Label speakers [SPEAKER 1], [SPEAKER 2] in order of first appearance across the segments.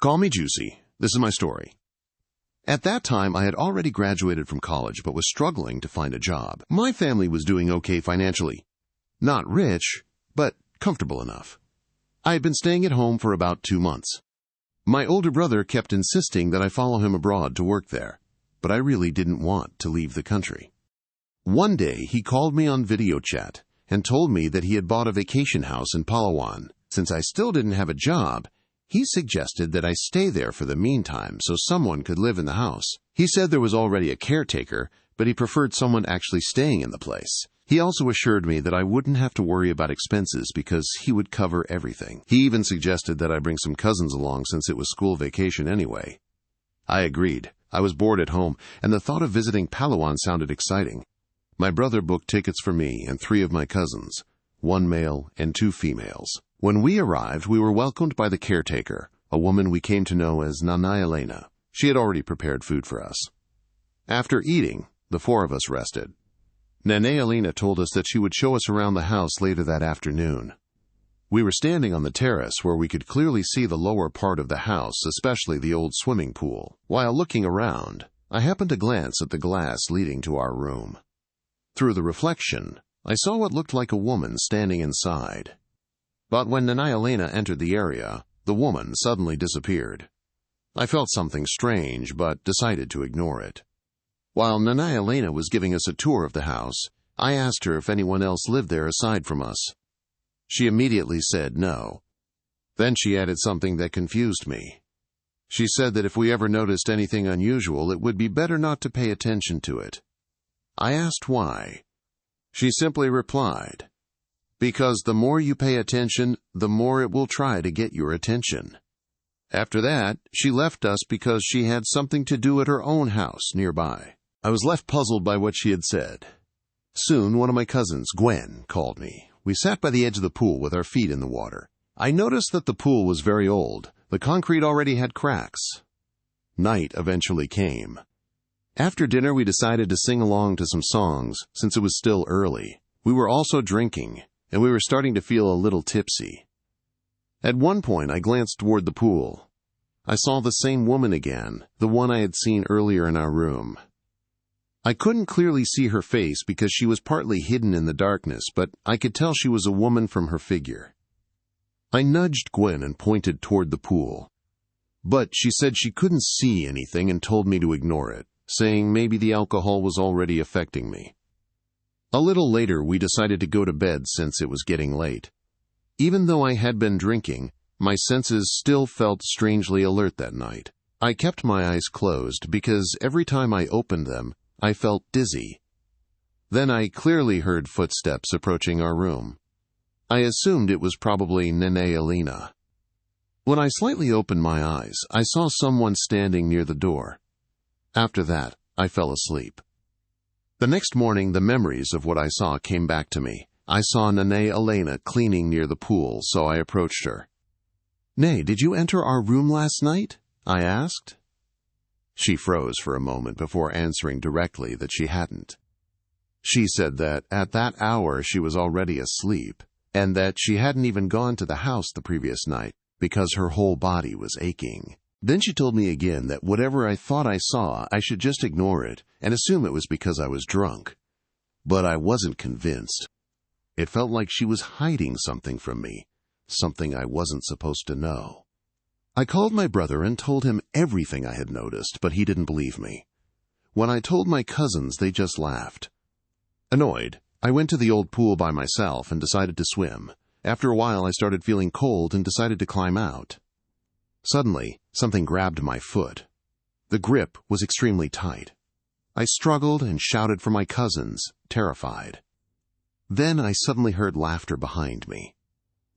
[SPEAKER 1] Call me Juicy. This is my story. At that time, I had already graduated from college but was struggling to find a job. My family was doing okay financially. Not rich, but comfortable enough. I had been staying at home for about 2 months. My older brother kept insisting that I follow him abroad to work there, but I really didn't want to leave the country. One day, he called me on video chat and told me that he had bought a vacation house in Palawan. Since I still didn't have a job, he suggested that I stay there for the meantime so someone could live in the house. He said there was already a caretaker, but he preferred someone actually staying in the place. He also assured me that I wouldn't have to worry about expenses because he would cover everything. He even suggested that I bring some cousins along since it was school vacation anyway. I agreed. I was bored at home, and the thought of visiting Palawan sounded exciting. My brother booked tickets for me and 3 of my cousins, 1 male and 2 females. When we arrived, we were welcomed by the caretaker, a woman we came to know as Nanay Elena. She had already prepared food for us. After eating, the 4 of us rested. Nanay Elena told us that she would show us around the house later that afternoon. We were standing on the terrace where we could clearly see the lower part of the house, especially the old swimming pool. While looking around, I happened to glance at the glass leading to our room. Through the reflection, I saw what looked like a woman standing inside. But when Nanay Elena entered the area, the woman suddenly disappeared. I felt something strange, but decided to ignore it. While Nanay Elena was giving us a tour of the house, I asked her if anyone else lived there aside from us. She immediately said no. Then she added something that confused me. She said that if we ever noticed anything unusual, it would be better not to pay attention to it. I asked why. She simply replied, "Because the more you pay attention, the more it will try to get your attention." After that, she left us because she had something to do at her own house nearby. I was left puzzled by what she had said. Soon, one of my cousins, Gwen, called me. We sat by the edge of the pool with our feet in the water. I noticed that the pool was very old. The concrete already had cracks. Night eventually came. After dinner, we decided to sing along to some songs, since it was still early. We were also drinking, and we were starting to feel a little tipsy. At one point, I glanced toward the pool. I saw the same woman again, the one I had seen earlier in our room. I couldn't clearly see her face because she was partly hidden in the darkness, but I could tell she was a woman from her figure. I nudged Gwen and pointed toward the pool. But she said she couldn't see anything and told me to ignore it, saying maybe the alcohol was already affecting me. A little later, we decided to go to bed since it was getting late. Even though I had been drinking, my senses still felt strangely alert that night. I kept my eyes closed because every time I opened them, I felt dizzy. Then I clearly heard footsteps approaching our room. I assumed it was probably Nanay Elena. When I slightly opened my eyes, I saw someone standing near the door. After that, I fell asleep. The next morning, the memories of what I saw came back to me. I saw Nanay Elena cleaning near the pool, so I approached her. "Nay, did you enter our room last night?" I asked. She froze for a moment before answering directly that she hadn't. She said that at that hour she was already asleep, and that she hadn't even gone to the house the previous night because her whole body was aching. Then she told me again that whatever I thought I saw, I should just ignore it and assume it was because I was drunk. But I wasn't convinced. It felt like she was hiding something from me, something I wasn't supposed to know. I called my brother and told him everything I had noticed, but he didn't believe me. When I told my cousins, they just laughed. Annoyed, I went to the old pool by myself and decided to swim. After a while, I started feeling cold and decided to climb out. Suddenly, something grabbed my foot. The grip was extremely tight. I struggled and shouted for my cousins, terrified. Then I suddenly heard laughter behind me.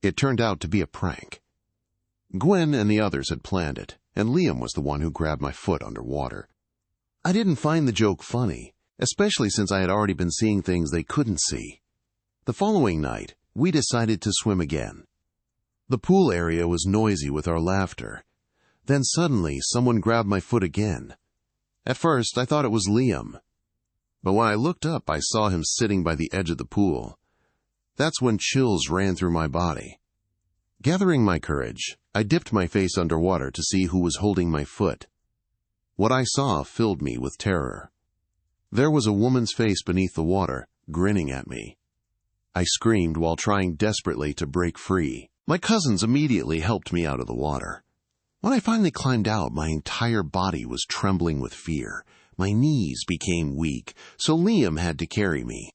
[SPEAKER 1] It turned out to be a prank. Gwen and the others had planned it, and Liam was the one who grabbed my foot underwater. I didn't find the joke funny, especially since I had already been seeing things they couldn't see. The following night, we decided to swim again. The pool area was noisy with our laughter. Then suddenly, someone grabbed my foot again. At first, I thought it was Liam. But when I looked up, I saw him sitting by the edge of the pool. That's when chills ran through my body. Gathering my courage, I dipped my face underwater to see who was holding my foot. What I saw filled me with terror. There was a woman's face beneath the water, grinning at me. I screamed while trying desperately to break free. My cousins immediately helped me out of the water. When I finally climbed out, my entire body was trembling with fear. My knees became weak, so Liam had to carry me.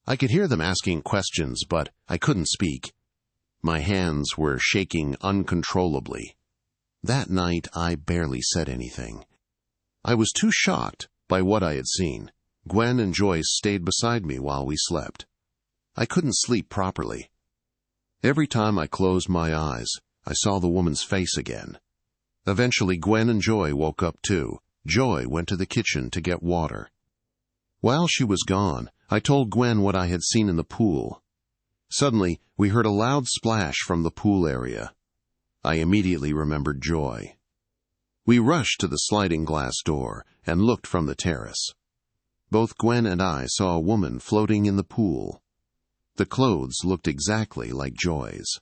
[SPEAKER 1] I could hear them asking questions, but I couldn't speak. My hands were shaking uncontrollably. That night, I barely said anything. I was too shocked by what I had seen. Gwen and Joyce stayed beside me while we slept. I couldn't sleep properly. Every time I closed my eyes, I saw the woman's face again. Eventually, Gwen and Joy woke up too. Joy went to the kitchen to get water. While she was gone, I told Gwen what I had seen in the pool. Suddenly, we heard a loud splash from the pool area. I immediately remembered Joy. We rushed to the sliding glass door and looked from the terrace. Both Gwen and I saw a woman floating in the pool. The clothes looked exactly like Joy's.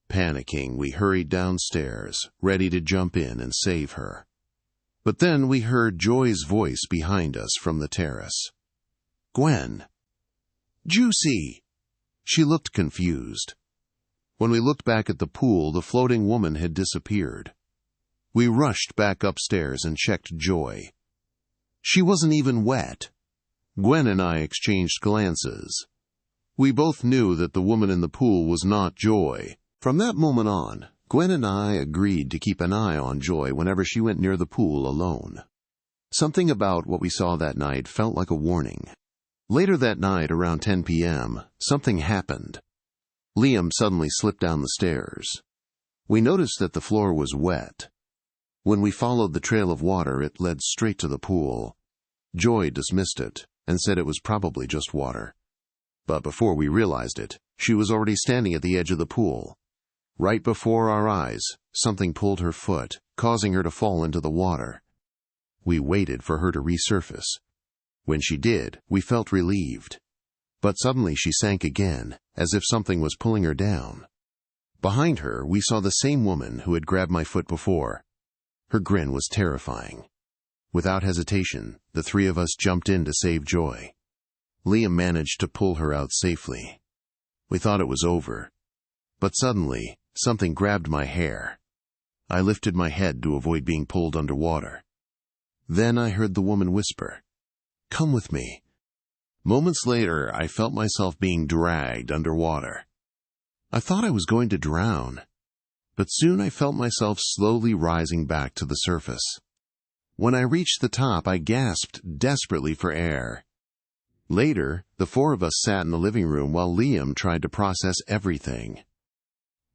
[SPEAKER 1] Panicking, we hurried downstairs, ready to jump in and save her. But then we heard Joy's voice behind us from the terrace. "Gwen!" "Juicy!" She looked confused. When we looked back at the pool, the floating woman had disappeared. We rushed back upstairs and checked Joy. She wasn't even wet. Gwen and I exchanged glances. We both knew that the woman in the pool was not Joy. From that moment on, Gwen and I agreed to keep an eye on Joy whenever she went near the pool alone. Something about what we saw that night felt like a warning. Later that night, around 10 p.m., something happened. Liam suddenly slipped down the stairs. We noticed that the floor was wet. When we followed the trail of water, it led straight to the pool. Joy dismissed it and said it was probably just water. But before we realized it, she was already standing at the edge of the pool. Right before our eyes, something pulled her foot, causing her to fall into the water. We waited for her to resurface. When she did, we felt relieved. But suddenly she sank again, as if something was pulling her down. Behind her, we saw the same woman who had grabbed my foot before. Her grin was terrifying. Without hesitation, the three of us jumped in to save Joy. Liam managed to pull her out safely. We thought it was over. But suddenly, something grabbed my hair. I lifted my head to avoid being pulled underwater. Then I heard the woman whisper, "Come with me." Moments later, I felt myself being dragged underwater. I thought I was going to drown, but soon I felt myself slowly rising back to the surface. When I reached the top, I gasped desperately for air. Later, the four of us sat in the living room while Liam tried to process everything.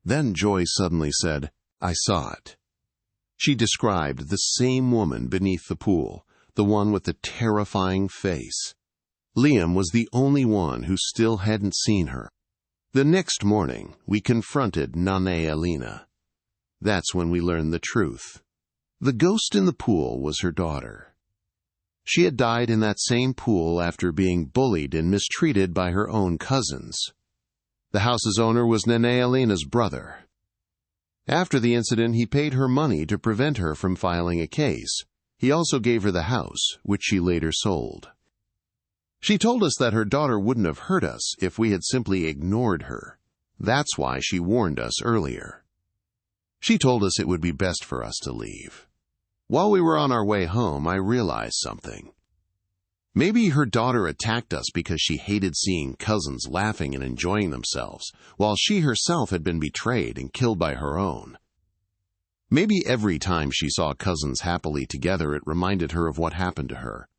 [SPEAKER 1] Then Joy suddenly said, "I saw it." She described the same woman beneath the pool, the one with the terrifying face. Liam was the only one who still hadn't seen her. The next morning, we confronted Nane Alina. That's when we learned the truth. The ghost in the pool was her daughter. She had died in that same pool after being bullied and mistreated by her own cousins. The house's owner was Nane Alina's brother. After the incident, he paid her money to prevent her from filing a case. He also gave her the house, which she later sold. She told us that her daughter wouldn't have hurt us if we had simply ignored her. That's why she warned us earlier. She told us it would be best for us to leave. While we were on our way home, I realized something. Maybe her daughter attacked us because she hated seeing cousins laughing and enjoying themselves, while she herself had been betrayed and killed by her own. Maybe every time she saw cousins happily together, it reminded her of what happened to her.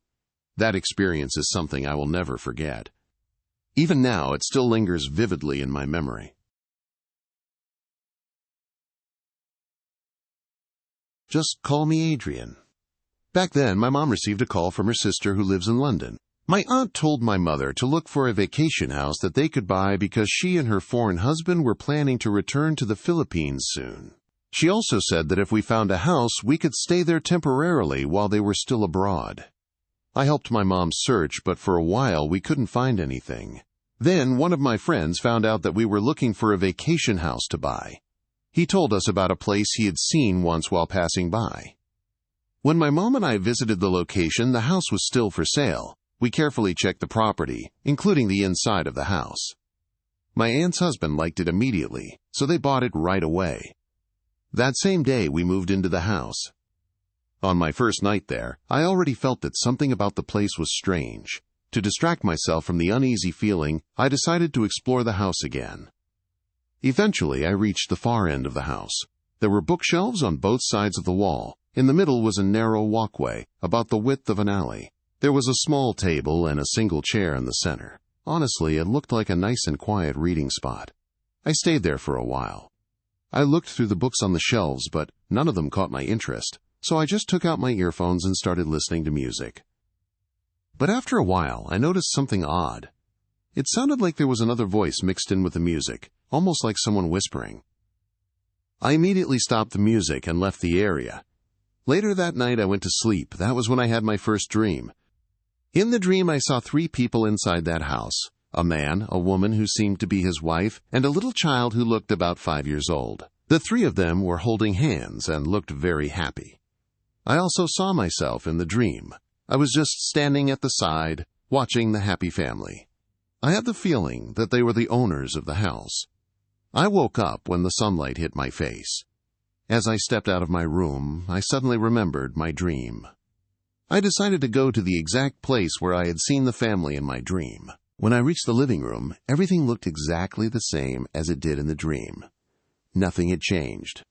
[SPEAKER 1] That experience is something I will never forget. Even now, it still lingers vividly in my memory. Just call me Adrian. Back then, my mom received a call from her sister who lives in London. My aunt told my mother to look for a vacation house that they could buy because she and her foreign husband were planning to return to the Philippines soon. She also said that if we found a house, we could stay there temporarily while they were still abroad. I helped my mom search, but for a while we couldn't find anything. Then one of my friends found out that we were looking for a vacation house to buy. He told us about a place he had seen once while passing by. When my mom and I visited the location, the house was still for sale. We carefully checked the property, including the inside of the house. My aunt's husband liked it immediately, so they bought it right away. That same day, we moved into the house. On my first night there, I already felt that something about the place was strange. To distract myself from the uneasy feeling, I decided to explore the house again. Eventually, I reached the far end of the house. There were bookshelves on both sides of the wall. In the middle was a narrow walkway, about the width of an alley. There was a small table and a single chair in the center. Honestly, it looked like a nice and quiet reading spot. I stayed there for a while. I looked through the books on the shelves, but none of them caught my interest, so I just took out my earphones and started listening to music. But after a while, I noticed something odd. It sounded like there was another voice mixed in with the music, almost like someone whispering. I immediately stopped the music and left the area. Later that night, I went to sleep. That was when I had my first dream. In the dream, I saw 3 people inside that house: a man, a woman who seemed to be his wife, and a little child who looked about 5 years old. The 3 of them were holding hands and looked very happy. I also saw myself in the dream. I was just standing at the side, watching the happy family. I had the feeling that they were the owners of the house. I woke up when the sunlight hit my face. As I stepped out of my room, I suddenly remembered my dream. I decided to go to the exact place where I had seen the family in my dream. When I reached the living room, everything looked exactly the same as it did in the dream. Nothing had changed.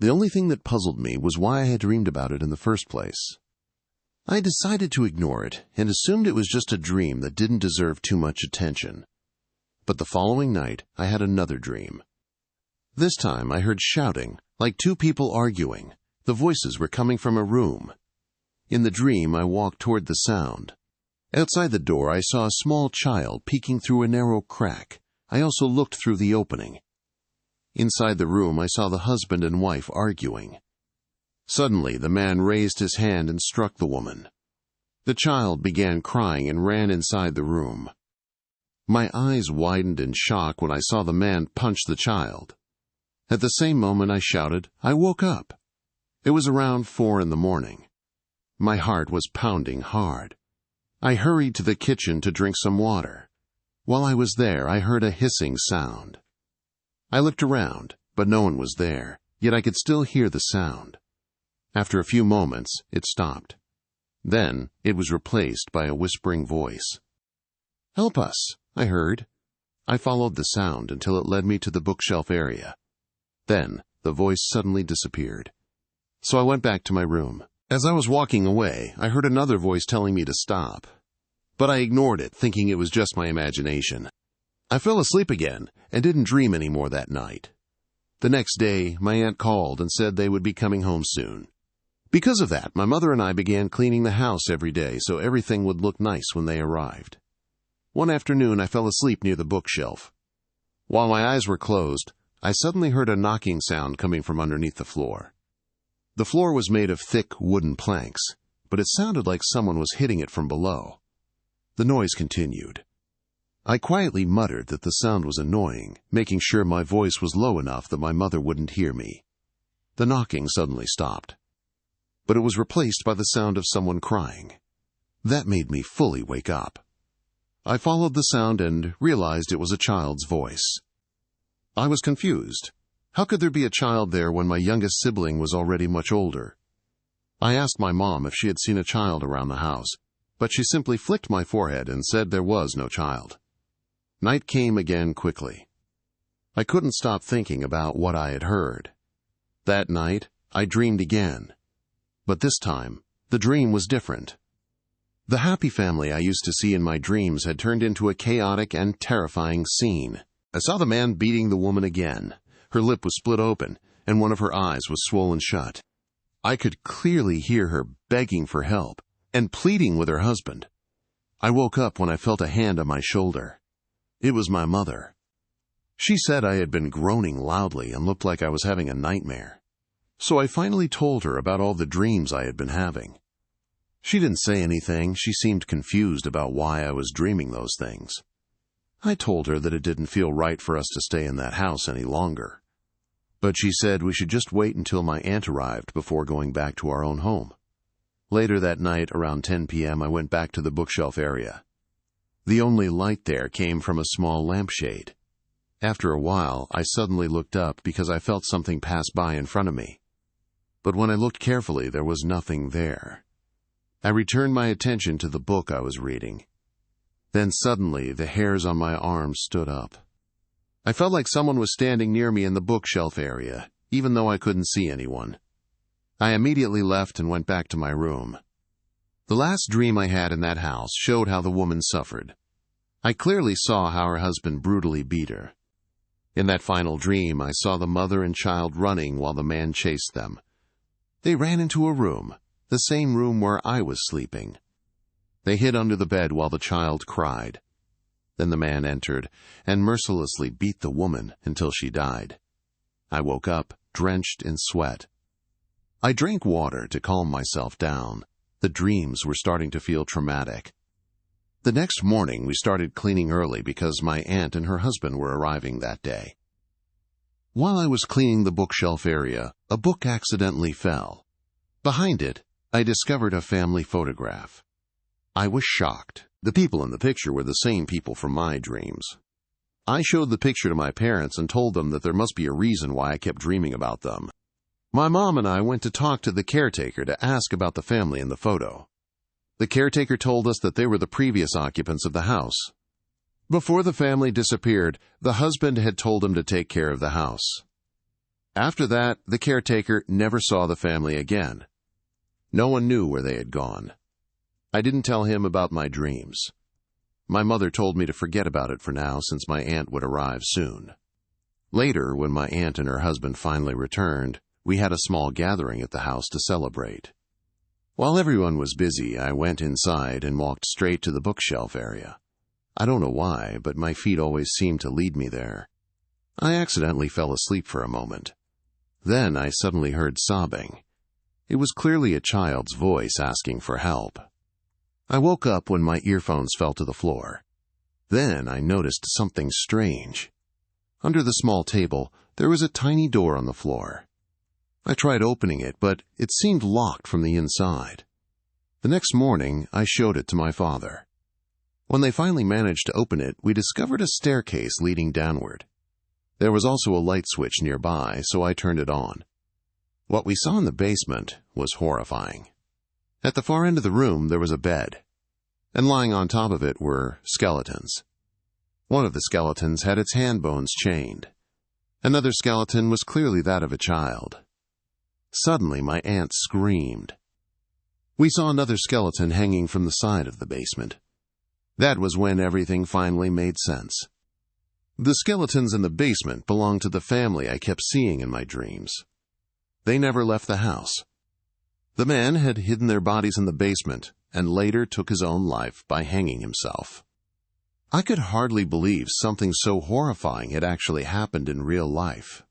[SPEAKER 1] The only thing that puzzled me was why I had dreamed about it in the first place. I decided to ignore it and assumed it was just a dream that didn't deserve too much attention. But the following night, I had another dream. This time, I heard shouting, like 2 people arguing. The voices were coming from a room. In the dream, I walked toward the sound. Outside the door, I saw a small child peeking through a narrow crack. I also looked through the opening. Inside the room, I saw the husband and wife arguing. Suddenly, the man raised his hand and struck the woman. The child began crying and ran inside the room. My eyes widened in shock when I saw the man punch the child. At the same moment I shouted, I woke up. It was around 4 in the morning. My heart was pounding hard. I hurried to the kitchen to drink some water. While I was there, I heard a hissing sound. I looked around, but no one was there, yet I could still hear the sound. After a few moments, it stopped. Then, it was replaced by a whispering voice. "Help us," I heard. I followed the sound until it led me to the bookshelf area. Then, the voice suddenly disappeared. So I went back to my room. As I was walking away, I heard another voice telling me to stop. But I ignored it, thinking it was just my imagination. I fell asleep again and didn't dream any more that night. The next day, my aunt called and said they would be coming home soon. Because of that, my mother and I began cleaning the house every day so everything would look nice when they arrived. One afternoon, I fell asleep near the bookshelf. While my eyes were closed, I suddenly heard a knocking sound coming from underneath the floor. The floor was made of thick wooden planks, but it sounded like someone was hitting it from below. The noise continued. I quietly muttered that the sound was annoying, making sure my voice was low enough that my mother wouldn't hear me. The knocking suddenly stopped, but it was replaced by the sound of someone crying. That made me fully wake up. I followed the sound and realized it was a child's voice. I was confused. How could there be a child there when my youngest sibling was already much older? I asked my mom if she had seen a child around the house, but she simply flicked my forehead and said there was no child. Night came again quickly. I couldn't stop thinking about what I had heard. That night, I dreamed again. But this time, the dream was different. The happy family I used to see in my dreams had turned into a chaotic and terrifying scene. I saw the man beating the woman again. Her lip was split open, and one of her eyes was swollen shut. I could clearly hear her begging for help and pleading with her husband. I woke up when I felt a hand on my shoulder. It was my mother. She said I had been groaning loudly and looked like I was having a nightmare. So I finally told her about all the dreams I had been having. She didn't say anything. She seemed confused about why I was dreaming those things. I told her that it didn't feel right for us to stay in that house any longer. but she said we should just wait until my aunt arrived before going back to our own home. Later that night, around 10 p.m., I went back to the bookshelf area. The only light there came from a small lampshade. After a while, I suddenly looked up because I felt something pass by in front of me. But when I looked carefully, there was nothing there. I returned my attention to the book I was reading. Then suddenly, the hairs on my arms stood up. I felt like someone was standing near me in the bookshelf area, even though I couldn't see anyone. I immediately left and went back to my room. The last dream I had in that house showed how the woman suffered. I clearly saw how her husband brutally beat her. In that final dream, I saw the mother and child running while the man chased them. They ran into a room, the same room where I was sleeping. They hid under the bed while the child cried. Then the man entered and mercilessly beat the woman until she died. I woke up, drenched in sweat. I drank water to calm myself down. The dreams were starting to feel traumatic. The next morning, we started cleaning early because my aunt and her husband were arriving that day. While I was cleaning the bookshelf area, a book accidentally fell. Behind it, I discovered a family photograph. I was shocked. The people in the picture were the same people from my dreams. I showed the picture to my parents and told them that there must be a reason why I kept dreaming about them. My mom and I went to talk to the caretaker to ask about the family in the photo. The caretaker told us that they were the previous occupants of the house. Before the family disappeared, the husband had told him to take care of the house. After that, the caretaker never saw the family again. No one knew where they had gone. I didn't tell him about my dreams. My mother told me to forget about it for now since my aunt would arrive soon. Later, when my aunt and her husband finally returned, we had a small gathering at the house to celebrate. While everyone was busy, I went inside and walked straight to the bookshelf area. I don't know why, but my feet always seemed to lead me there. I accidentally fell asleep for a moment. Then I suddenly heard sobbing. It was clearly a child's voice asking for help. I woke up when my earphones fell to the floor. Then I noticed something strange. Under the small table, there was a tiny door on the floor. I tried opening it, but it seemed locked from the inside. The next morning, I showed it to my father. When they finally managed to open it, we discovered a staircase leading downward. There was also a light switch nearby, so I turned it on. What we saw in the basement was horrifying. At the far end of the room, there was a bed, and lying on top of it were skeletons. One of the skeletons had its hand bones chained. Another skeleton was clearly that of a child. Suddenly, my aunt screamed. We saw another skeleton hanging from the side of the basement. That was when everything finally made sense. The skeletons in the basement belonged to the family I kept seeing in my dreams. They never left the house. The man had hidden their bodies in the basement and later took his own life by hanging himself. I could hardly believe something so horrifying had actually happened in real life.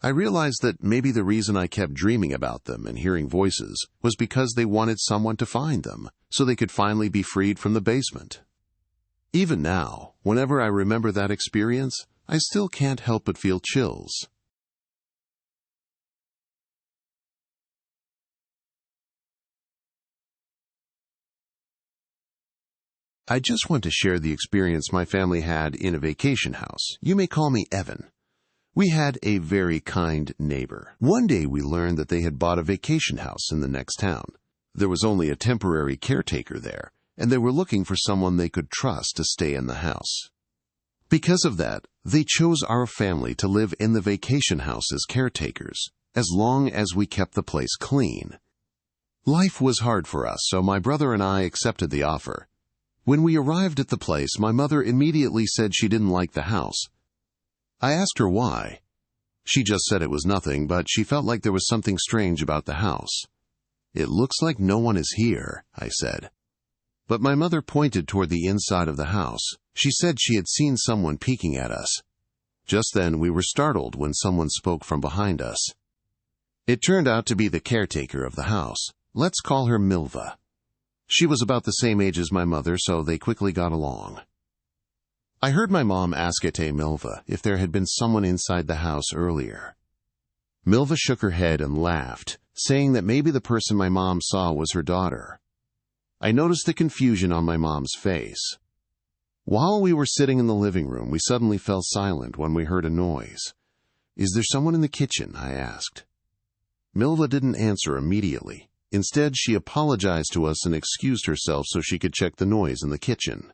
[SPEAKER 1] I realized that maybe the reason I kept dreaming about them and hearing voices was because they wanted someone to find them so they could finally be freed from the basement. Even now, whenever I remember that experience, I still can't help but feel chills. I just want to share the experience my family had in a vacation house. You may call me Evan. We had a very kind neighbor. One day we learned that they had bought a vacation house in the next town. There was only a temporary caretaker there, and they were looking for someone they could trust to stay in the house. Because of that, they chose our family to live in the vacation house as caretakers, as long as we kept the place clean. Life was hard for us, so my brother and I accepted the offer. When we arrived at the place, my mother immediately said she didn't like the house. I asked her why. She just said it was nothing, but she felt like there was something strange about the house. It looks like no one is here, I said. But my mother pointed toward the inside of the house. She said she had seen someone peeking at us. Just then, we were startled when someone spoke from behind us. It turned out to be the caretaker of the house. Let's call her Milva. She was about the same age as my mother, so they quickly got along. I heard my mom ask Ate Milva if there had been someone inside the house earlier. Milva shook her head and laughed, saying that maybe the person my mom saw was her daughter. I noticed the confusion on my mom's face. While we were sitting in the living room, we suddenly fell silent when we heard a noise. "Is there someone in the kitchen?" I asked. Milva didn't answer immediately. Instead, she apologized to us and excused herself so she could check the noise in the kitchen.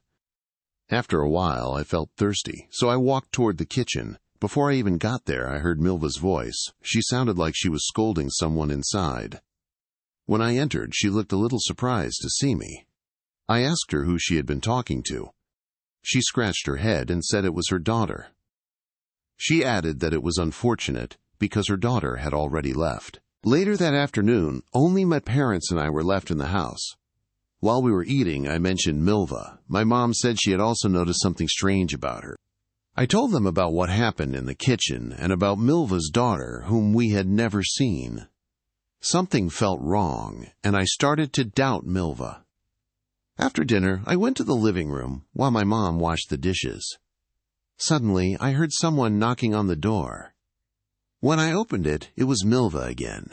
[SPEAKER 1] After a while, I felt thirsty, so I walked toward the kitchen. Before I even got there, I heard Milva's voice. She sounded like she was scolding someone inside. When I entered, she looked a little surprised to see me. I asked her who she had been talking to. She scratched her head and said it was her daughter. She added that it was unfortunate because her daughter had already left. Later that afternoon, only my parents and I were left in the house. While we were eating, I mentioned Milva. My mom said she had also noticed something strange about her. I told them about what happened in the kitchen and about Milva's daughter, whom we had never seen. Something felt wrong, and I started to doubt Milva. After dinner, I went to the living room while my mom washed the dishes. Suddenly, I heard someone knocking on the door. When I opened it, it was Milva again.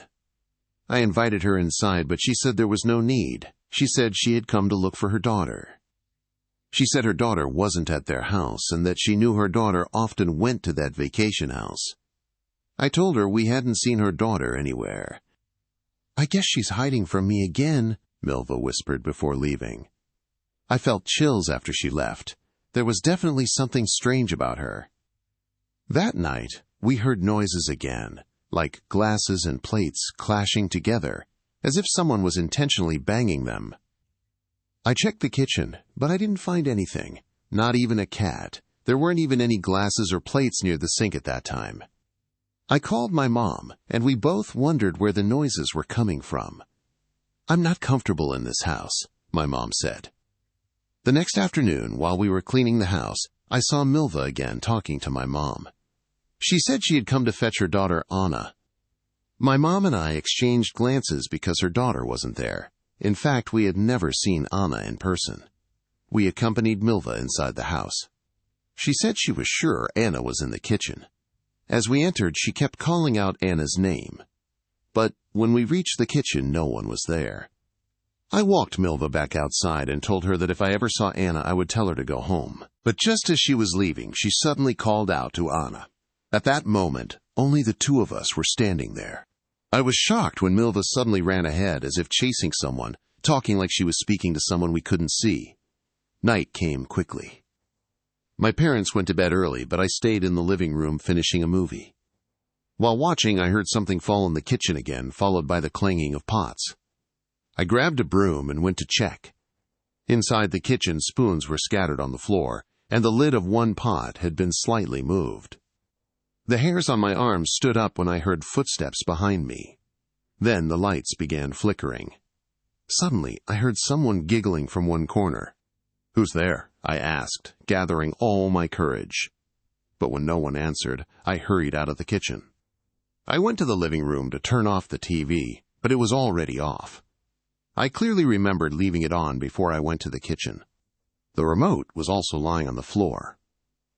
[SPEAKER 1] I invited her inside, but she said there was no need. She said she had come to look for her daughter. She said her daughter wasn't at their house and that she knew her daughter often went to that vacation house. I told her we hadn't seen her daughter anywhere. "I guess she's hiding from me again," Milva whispered before leaving. I felt chills after she left. There was definitely something strange about her. That night, we heard noises again, like glasses and plates clashing together, as if someone was intentionally banging them. I checked the kitchen, but I didn't find anything, not even a cat. There weren't even any glasses or plates near the sink at that time. I called my mom, and we both wondered where the noises were coming from. "I'm not comfortable in this house," my mom said. The next afternoon, while we were cleaning the house, I saw Milva again talking to my mom. She said she had come to fetch her daughter Anna. My mom and I exchanged glances because her daughter wasn't there. In fact, we had never seen Anna in person. We accompanied Milva inside the house. She said she was sure Anna was in the kitchen. As we entered, she kept calling out Anna's name. But when we reached the kitchen, no one was there. I walked Milva back outside and told her that if I ever saw Anna, I would tell her to go home. But just as she was leaving, she suddenly called out to Anna. At that moment, only the two of us were standing there. I was shocked when Milva suddenly ran ahead as if chasing someone, talking like she was speaking to someone we couldn't see. Night came quickly. My parents went to bed early, but I stayed in the living room finishing a movie. While watching, I heard something fall in the kitchen again, followed by the clanging of pots. I grabbed a broom and went to check. Inside the kitchen, spoons were scattered on the floor, and the lid of one pot had been slightly moved. The hairs on my arms stood up when I heard footsteps behind me. Then the lights began flickering. Suddenly, I heard someone giggling from one corner. "Who's there?" I asked, gathering all my courage. But when no one answered, I hurried out of the kitchen. I went to the living room to turn off the TV, but it was already off. I clearly remembered leaving it on before I went to the kitchen. The remote was also lying on the floor.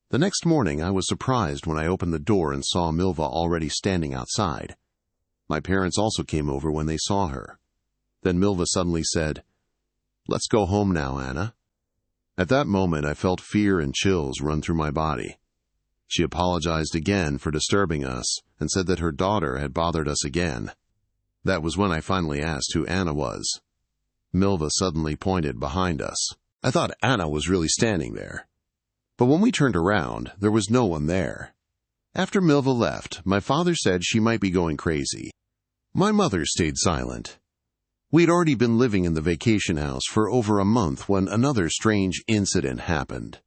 [SPEAKER 1] The next morning, I was surprised when I opened the door and saw Milva already standing outside. My parents also came over when they saw her. Then Milva suddenly said, "Let's go home now, Anna." At that moment, I felt fear and chills run through my body. She apologized again for disturbing us and said that her daughter had bothered us again. That was when I finally asked who Anna was. Milva suddenly pointed behind us. I thought Anna was really standing there. But when we turned around, there was no one there. After Milva left, my father said she might be going crazy. My mother stayed silent. We had already been living in the vacation house for over a month when another strange incident happened.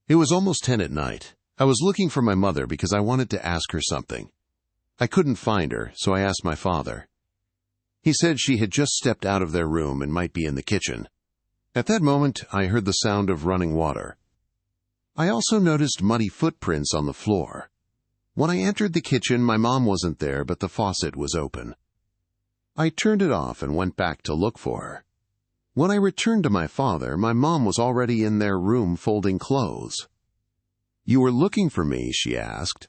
[SPEAKER 1] It was almost 10 at night. I was looking for my mother because I wanted to ask her something. I couldn't find her, so I asked my father. He said she had just stepped out of their room and might be in the kitchen. At that moment, I heard the sound of running water. I also noticed muddy footprints on the floor. When I entered the kitchen, my mom wasn't there, but the faucet was open. I turned it off and went back to look for her. When I returned to my father, my mom was already in their room folding clothes. "You were looking for me?" she asked.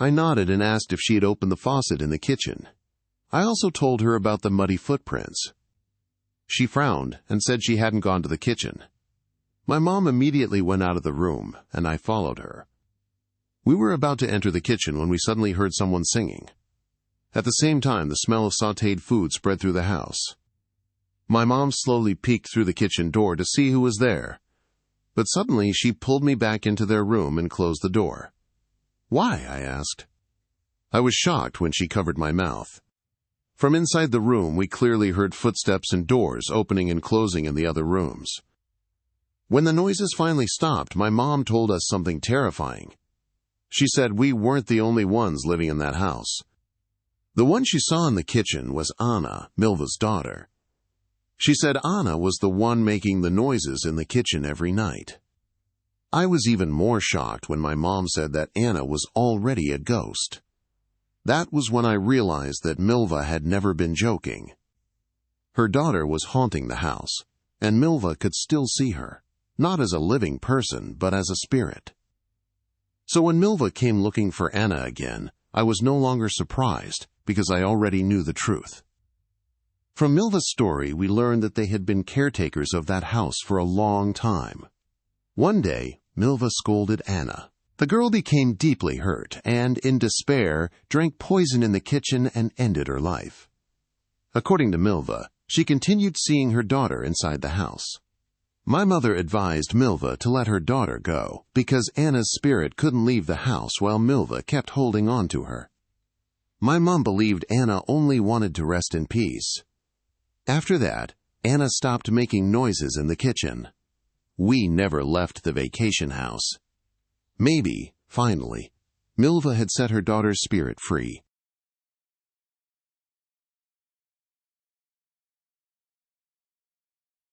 [SPEAKER 1] I nodded and asked if she had opened the faucet in the kitchen. I also told her about the muddy footprints. She frowned and said she hadn't gone to the kitchen. My mom immediately went out of the room, and I followed her. We were about to enter the kitchen when we suddenly heard someone singing. At the same time, the smell of sautéed food spread through the house. My mom slowly peeked through the kitchen door to see who was there, but suddenly she pulled me back into their room and closed the door. "Why?" I asked. I was shocked when she covered my mouth. From inside the room, we clearly heard footsteps and doors opening and closing in the other rooms. When the noises finally stopped, my mom told us something terrifying. She said we weren't the only ones living in that house. The one she saw in the kitchen was Anna, Milva's daughter. She said Anna was the one making the noises in the kitchen every night. I was even more shocked when my mom said that Anna was already a ghost. That was when I realized that Milva had never been joking. Her daughter was haunting the house, and Milva could still see her, not as a living person, but as a spirit. So when Milva came looking for Anna again, I was no longer surprised, because I already knew the truth. From Milva's story, we learned that they had been caretakers of that house for a long time. One day, Milva scolded Anna. The girl became deeply hurt and, in despair, drank poison in the kitchen and ended her life. According to Milva, she continued seeing her daughter inside the house. My mother advised Milva to let her daughter go because Anna's spirit couldn't leave the house while Milva kept holding on to her. My mom believed Anna only wanted to rest in peace. After that, Anna stopped making noises in the kitchen. We never left the vacation house. Maybe, finally, Milva had set her daughter's spirit free,